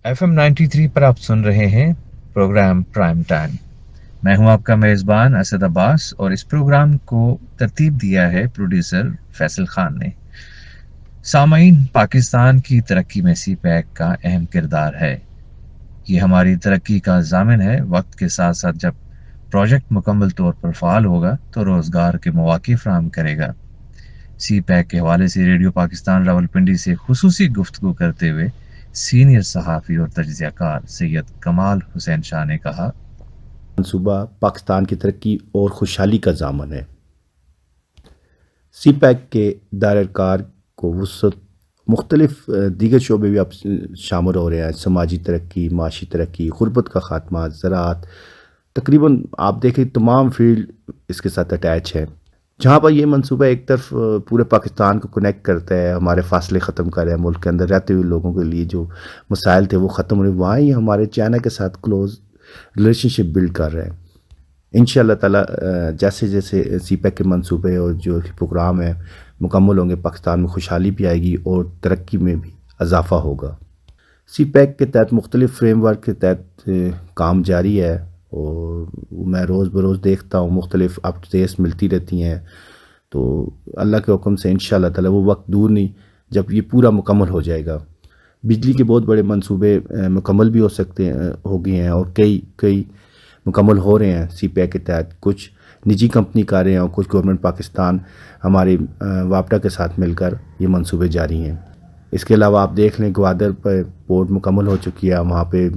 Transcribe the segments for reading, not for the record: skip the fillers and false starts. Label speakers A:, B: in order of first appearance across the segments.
A: FM 93 पर आप सुन रहे हैं प्रोग्राम प्राइम टाइम। मैं हूं आपका मेज़बान असद अब्बास और इस प्रोग्राम को तरतीब दिया है प्रोड्यूसर फैसल खान ने। सामईन, पाकिस्तान की तरक्की में सीपैक का अहम किरदार है। ये हमारी तरक्की का ज़ामिन है। वक्त के साथ साथ जब प्रोजेक्ट मुकम्मल तौर पर फ़ाल होगा तो रोज़गार के मौक़े फ़राहम करेगा। सीपैक के हवाले से रेडियो पाकिस्तान रावलपिंडी से खुसूसी गुफ्तगू करते हुए सीनियर सहाफ़ी और तजज़ियाकार सैयद कमाल हुसैन शाह ने कहा,
B: मनसूबा पाकिस्तान की तरक्की और खुशहाली का ज़ामन है। सीपैक के दायरे-कार को वुसअत मुख्तलिफ दीगर शोबे भी अब शामिल हो रहे हैं। समाजी तरक्की, माशी तरक्की, गुर्बत का खात्मा, ज़राअत, तकरीबन आप देखें तमाम फील्ड इसके साथ अटैच है। जहाँ पर ये मनसूबा एक तरफ पूरे पाकिस्तान को कनेक्ट करता है, हमारे फासले ख़त्म कर रहा है, मुल्क के अंदर रहते हुए लोगों के लिए जो मसाइल थे वो ख़त्म हो रहे, वहाँ ही हमारे चाइना के साथ क्लोज़ रिलेशनशिप बिल्ड कर रहे हैं। इंशाअल्लाह ताला जैसे जैसे सीपैक के मंसूबे और जो प्रोग्राम है मुकम्मल होंगे, पाकिस्तान में खुशहाली भी आएगी और तरक्की में भी इजाफ़ा होगा। सीपैक के तहत मुख्तलिफ़ फ्रेमवर्क के तहत काम जारी है और मैं रोज़ बरोज़ देखता हूँ मुख्तलिफ़ अपडेट्स मिलती रहती हैं। तो अल्लाह के हुक्म से इंशाअल्लाह ताला वो वक्त दूर नहीं जब ये पूरा मुकम्मल हो जाएगा। बिजली के बहुत बड़े मंसूबे मुकम्मल भी हो सकते हैं, हो गए हैं और कई मुकम्मल हो रहे हैं सीपैक के तहत। कुछ निजी कंपनी कर रहे हैं और कुछ गवर्नमेंट पाकिस्तान हमारे वापडा के साथ मिलकर ये मंसूबे जारी हैं। इसके अलावा आप देख लें ग्वादर पर पोर्ट मुकम्मल हो चुकी है, वहाँ पे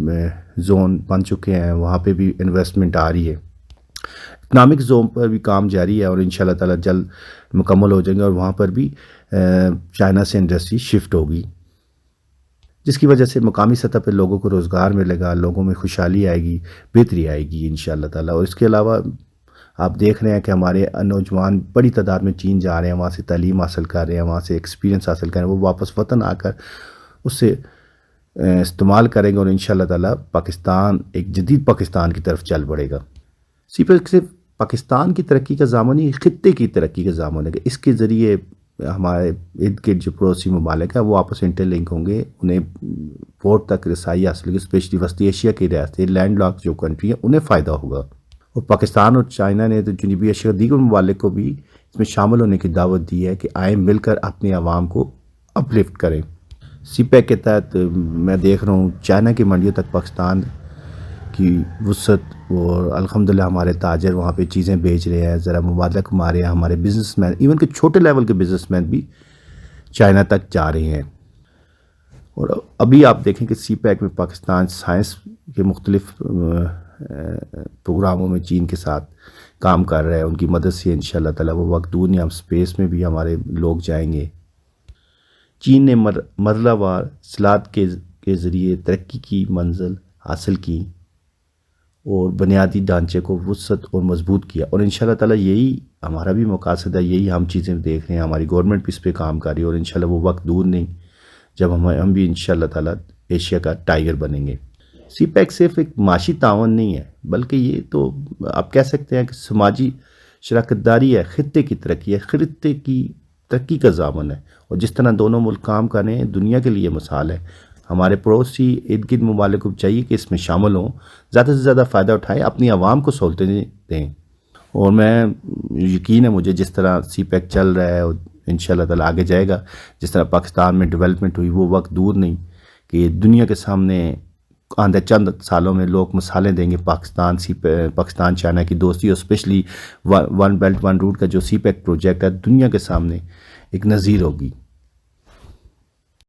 B: जोन बन चुके हैं, वहाँ पे भी इन्वेस्टमेंट आ रही है। इकनॉमिक जोन पर भी काम जारी है और इंशाअल्लाह ताला जल्द मुकम्मल हो जाएंगे और वहाँ पर भी चाइना से इंडस्ट्री शिफ्ट होगी, जिसकी वजह से मकामी सतह पर लोगों को रोज़गार मिलेगा, लोगों में खुशहाली आएगी, बेहतरी आएगी इंशाअल्लाह ताला। और इसके अलावा आप देख रहे हैं कि हमारे नौजवान बड़ी तादाद में चीन जा रहे हैं, वहाँ से तालीम हासिल कर रहे हैं, वहाँ से एक्सपीरियंस हासिल कर रहे हैं, वो वापस वतन आकर उससे इस्तेमाल करेंगे और इंशाअल्लाह ताला पाकिस्तान एक जदीद पाकिस्तान की तरफ चल पड़ेगा। सिर्फ सिर्फ पाकिस्तान की तरक्की का ज़ामन ही खित्ते की तरक्की का ज़ामन है कि इसके ज़रिए हमारे इर्द गिर्द जो पड़ोसी ममालिक हैं वो आपस में इंटरलिंक होंगे, उन्हें पोर्ट तक रसाई हासिल होगी, स्पेशली वस्ती एशिया की रियासतें लैंड लॉक जो कंट्री है उन्हें फ़ायदा होगा। और पाकिस्तान और चाइना ने तो जनूबी एशिया दीगर ममालिक को भी इसमें शामिल होने की दावत दी है कि आए मिलकर अपने आवाम को अपलिफ्ट करें। सीपैक के तहत मैं देख रहा हूँ चाइना की मंडियों तक पाकिस्तान की वुसअत और अल्हम्दुलिल्लाह हमारे ताजर वहाँ पे चीज़ें बेच रहे हैं, ज़रा मुबादला कमा रहे हैं। हमारे बिजनेसमैन, इवन के छोटे लेवल के बिजनेसमैन भी चाइना तक जा रहे हैं। और अभी आप देखें कि सीपैक में पाकिस्तान साइंस के मुख्तलिफ प्रोग्रामों में चीन के साथ काम कर रहा है। उनकी मदद से इंशाअल्लाह ताला वो वक्त दूर नहीं, हम स्पेस में भी हमारे लोग जाएंगे। चीन ने मरलावार सलात के ज़रिए तरक्की की मंजिल हासिल की और बुनियादी ढांचे को वुसअत और मजबूत किया और इंशाअल्लाह ताला यही हमारा भी मकासद है, यही हम चीज़ें देख रहे हैं। हमारी गवर्नमेंट भी इस पर काम कर रही है और इंशाअल्लाह वो वक्त दूर नहीं जब हम भी इंशाअल्लाह ताला एशिया का टाइगर बनेंगे। सीपैक सिर्फ एक माशी तावन नहीं है, बल्कि ये तो आप कह सकते हैं कि समाजी शराकतदारी है, खित्ते की तरक्की है, खित्ते की तरक्की का ज़ामन है। और जिस तरह दोनों मुल्क काम कर रहे हैं दुनिया के लिए मिसाल है। हमारे पड़ोसी इर्द गिर्द ममालिक को चाहिए कि इसमें शामिल हों, ज़्यादा से ज़्यादा फ़ायदा उठाएँ, अपनी आवाम को सहूलतें दें। और मैं यकीन है मुझे जिस तरह सीपैक चल रहा है और इंशाअल्लाह ताला आगे जाएगा, जिस तरह पाकिस्तान में डेवलपमेंट हुई वो वक्त दूर नहीं कि दुनिया के सामने आंदे चंद सालों में लोग मिसालें देंगे पाकिस्तान चाइना की दोस्ती और specially one belt one road का जो सीपैक प्रोजेक्ट है दुनिया के सामने एक नज़ीर होगी।